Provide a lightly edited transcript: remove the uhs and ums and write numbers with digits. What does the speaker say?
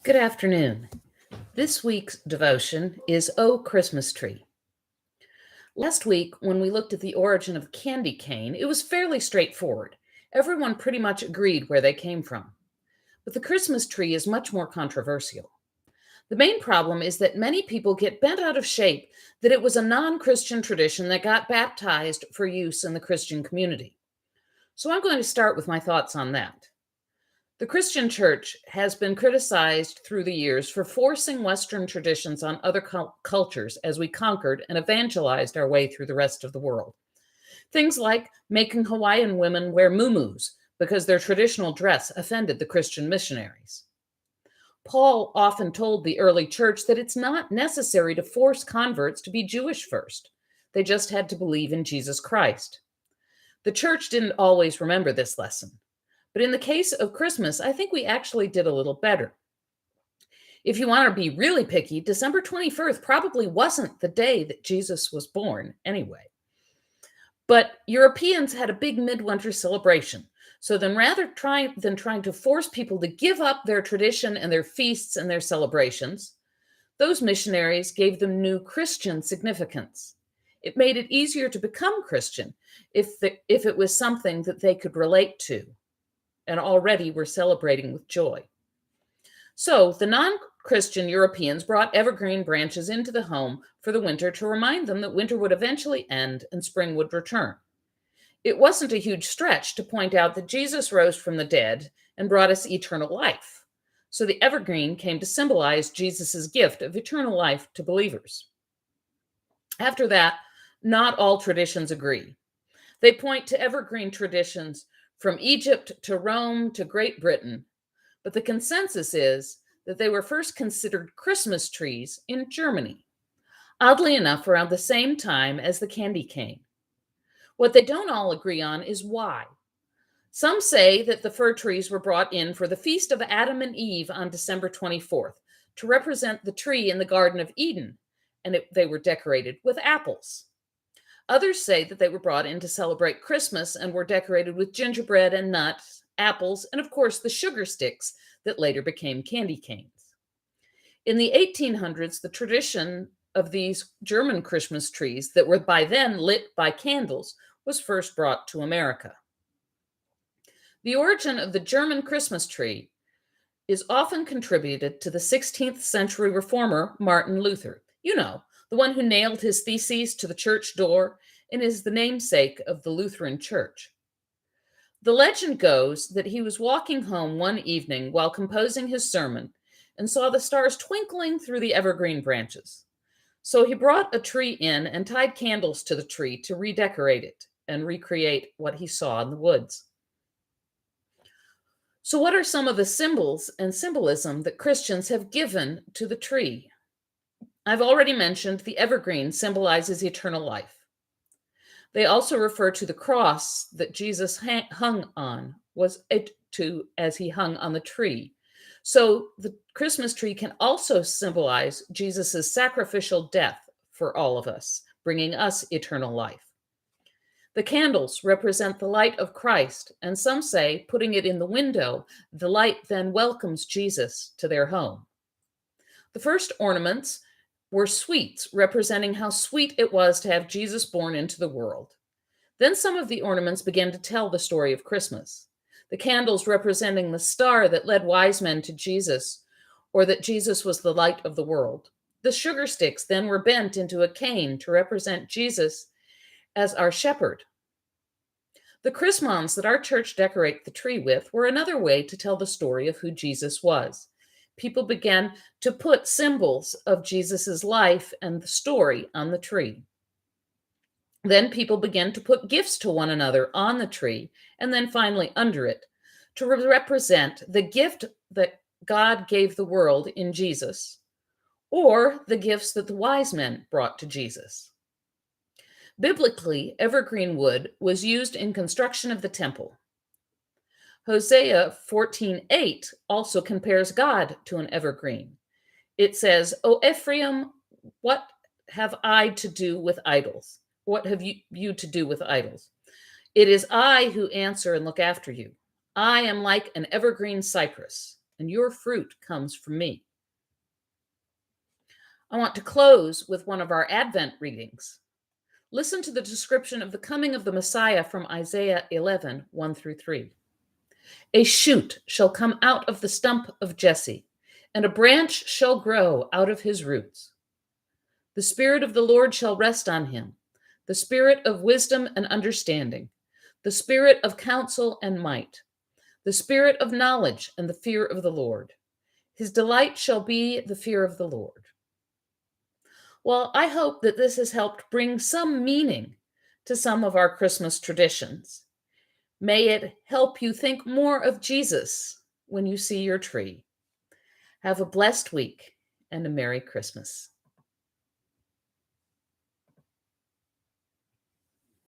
Good afternoon. This week's devotion is O Christmas Tree. Last week, when we looked at the origin of candy cane, it was fairly straightforward. Everyone pretty much agreed where they came from. But the Christmas tree is much more controversial. The main problem is that many people get bent out of shape that it was a non Christian tradition that got baptized for use in the Christian community. So I'm going to start with my thoughts on that. The Christian church has been criticized through the years for forcing Western traditions on other cultures as we conquered and evangelized our way through the rest of the world. Things like making Hawaiian women wear muumuus because their traditional dress offended the Christian missionaries. Paul often told the early church that it's not necessary to force converts to be Jewish first. They just had to believe in Jesus Christ. The church didn't always remember this lesson. But in the case of Christmas, I think we actually did a little better. If you want to be really picky, December 21st probably wasn't the day that Jesus was born anyway. But Europeans had a big midwinter celebration. So then rather than trying to force people to give up their tradition and their feasts and their celebrations, those missionaries gave them new Christian significance. It made it easier to become Christian if it was something that they could relate to and already were celebrating with joy. So the non-Christian Europeans brought evergreen branches into the home for the winter to remind them that winter would eventually end and spring would return. It wasn't a huge stretch to point out that Jesus rose from the dead and brought us eternal life. So the evergreen came to symbolize Jesus's gift of eternal life to believers. After that, not all traditions agree. They point to evergreen traditions from Egypt to Rome to Great Britain, but the consensus is that they were first considered Christmas trees in Germany, oddly enough, around the same time as the candy cane. What they don't all agree on is why. Some say that the fir trees were brought in for the feast of Adam and Eve on December 24th to represent the tree in the Garden of Eden, and they were decorated with apples. Others say that they were brought in to celebrate Christmas and were decorated with gingerbread and nuts, apples, and of course the sugar sticks that later became candy canes. In the 1800s, the tradition of these German Christmas trees that were by then lit by candles was first brought to America. The origin of the German Christmas tree is often contributed to the 16th century reformer Martin Luther. You know, the one who nailed his theses to the church door and is the namesake of the Lutheran Church. The legend goes that he was walking home one evening while composing his sermon and saw the stars twinkling through the evergreen branches. So he brought a tree in and tied candles to the tree to redecorate it and recreate what he saw in the woods. So, what are some of the symbols and symbolism that Christians have given to the tree? I've already mentioned the evergreen symbolizes eternal life. They also refer to the cross that Jesus hung on, as he hung on the tree. So the Christmas tree can also symbolize Jesus's sacrificial death for all of us, bringing us eternal life. The candles represent the light of Christ, and some say, putting it in the window, the light then welcomes Jesus to their home. The first ornaments were sweets, representing how sweet it was to have Jesus born into the world. Then some of the ornaments began to tell the story of Christmas. The candles representing the star that led wise men to Jesus, or that Jesus was the light of the world. The sugar sticks then were bent into a cane to represent Jesus as our shepherd. The chrismons that our church decorate the tree with were another way to tell the story of who Jesus was. People began to put symbols of Jesus's life and the story on the tree. Then people began to put gifts to one another on the tree, and then finally under it, to represent the gift that God gave the world in Jesus, or the gifts that the wise men brought to Jesus. Biblically, evergreen wood was used in construction of the temple. Hosea 14:8 also compares God to an evergreen. It says, "O Ephraim, what have I to do with idols? What have you to do with idols? It is I who answer and look after you. I am like an evergreen cypress. and your fruit comes from me. I want to close with one of our Advent readings. Listen to the description of the coming of the Messiah from Isaiah 11, 1 through 3. A shoot shall come out of the stump of Jesse, and a branch shall grow out of his roots. The Spirit of the Lord shall rest on him, the Spirit of wisdom and understanding, the Spirit of counsel and might, the Spirit of knowledge and the fear of the Lord. His delight shall be the fear of the Lord. Well, I hope that this has helped bring some meaning to some of our Christmas traditions. May it help you think more of Jesus when you see your tree. Have a blessed week and a Merry Christmas.